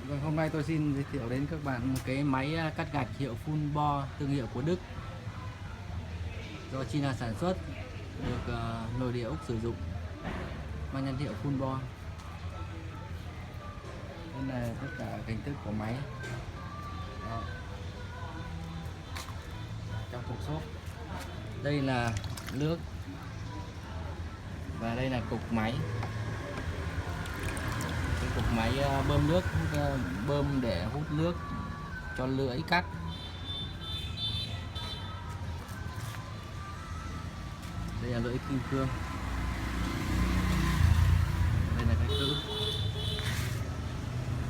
Vâng, hôm nay tôi xin giới thiệu đến các bạn một cái máy cắt gạch hiệu Fullbore, thương hiệu của Đức, do China sản xuất, được nội địa Úc sử dụng, mang nhãn hiệu Fullbore. Đây là tất cả hình thức của máy. Đó. Trong cục xốp, đây là nước và đây là cục máy. Cái cục máy bơm nước, bơm để hút nước cho lưỡi cắt. Đây là lưỡi kim cương. Đây là cái cữ.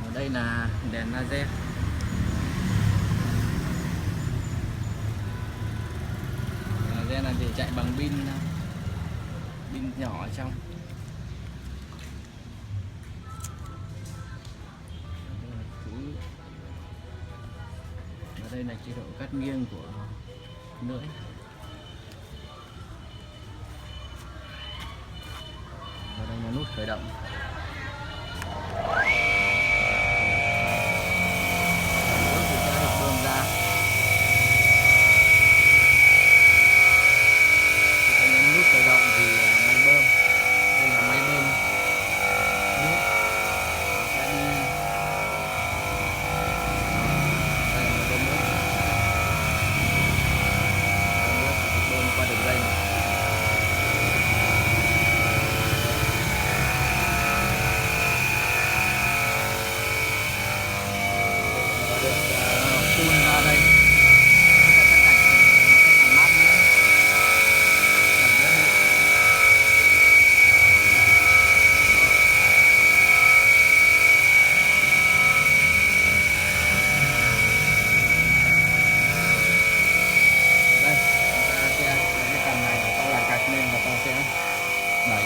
Ở đây là đèn laser. Laser là để chạy bằng pin nhỏ ở trong. Và đây là chế độ cắt nghiêng của lưỡi. Và đây là nút khởi động. Nước thì sẽ được bơm ra. Khi ta nhấn nút khởi động thì máy bơm, đây là máy bơm nước, sẽ đi. Đây là máy bơm nước. Nước thì bơm qua đường dây này. Phun ra đây, sẽ cắt gạch thì nó sẽ làm mát nữa, làm đỡ bụi. Đây, chúng ta sẽ lấy cái cần này, ta là gạch lên và ta sẽ đẩy.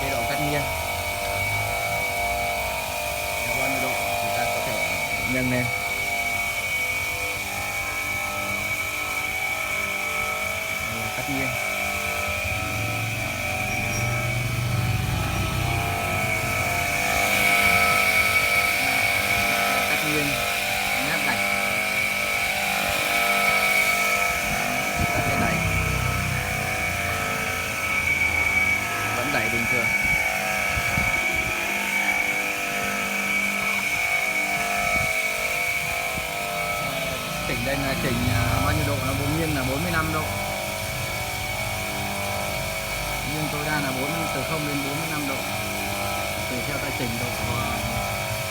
Chế độ cắt nghiêng theo bao nhiêu độ thì ta có thể nâng lên. Đây là cắt nghiêng. Cắt nghiêng nhát gạch, ta sẽ đẩy, vẫn đẩy bình thường. Chỉnh đây là chỉnh bao nhiêu độ, nó bốn nghiêng là 45 độ, nghiêng tối đa là từ 0 đến 45 độ, tùy theo ta chỉnh độ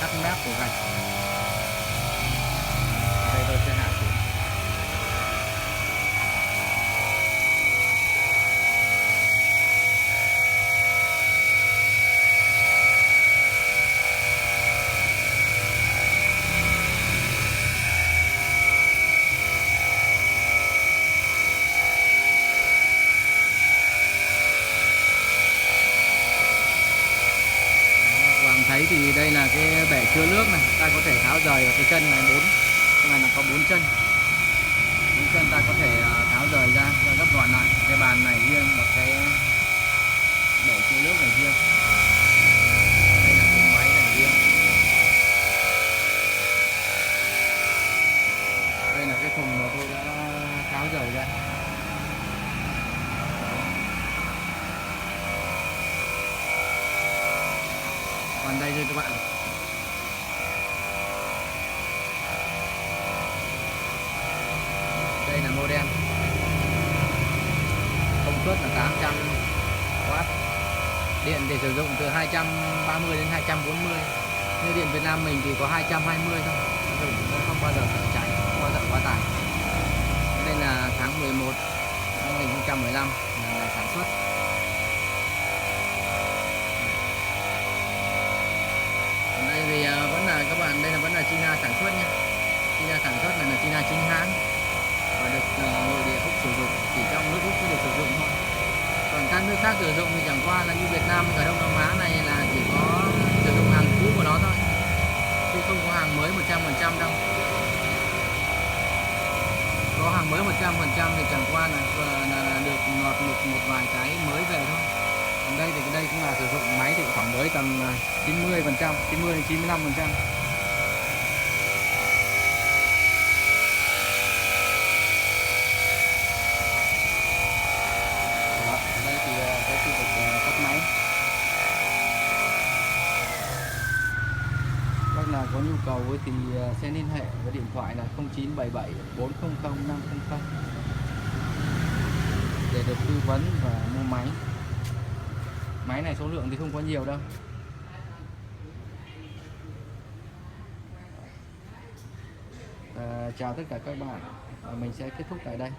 cắt mép của gạch. Đây tôi sẽ hạ xuống. Thấy thì đây là cái bể chứa nước này, ta có thể tháo rời vào cái chân này, cái này là có 4 chân. 4 chân ta có thể tháo rời ra và gấp gọn lại. Cái bàn này riêng và cái bể chứa nước này riêng. Đây là cái máy này riêng. Đây là cái thùng mà tôi đã tháo rời ra. Còn đây đây các bạn, đây là model, công suất là 800W, điện để sử dụng từ 230 đến 240. Như điện Việt Nam mình thì có 220 thôi, dùng không bao giờ phải cháy, không bao giờ quá tải. Đây là tháng 11 năm 2015 là ngày sản xuất. bạn, đây là vẫn là China sản xuất nha. China sản xuất này là China chính hãng và được nội địa Úc sử dụng, chỉ trong nước Úc mới được sử dụng thôi. Còn các nước khác sử dụng thì chẳng qua là như Việt Nam và Đông Nam Á này là chỉ có sử dụng hàng cũ của nó thôi, chứ không có hàng mới 100% đâu. Có hàng mới 100% thì chẳng qua là được lọt một vài cái mới về thôi. Còn đây thì đây cũng là sử dụng máy thì khoảng mới tầm 90%, 90 đến 95%. Đó, đây thì cái khu vực tắt máy. Bác nào có nhu cầu thì sẽ liên hệ với điện thoại là 0977 400 500 để được tư vấn và mua máy. Máy này số lượng thì không có nhiều đâu. Chào tất cả các bạn. Mình sẽ kết thúc tại đây.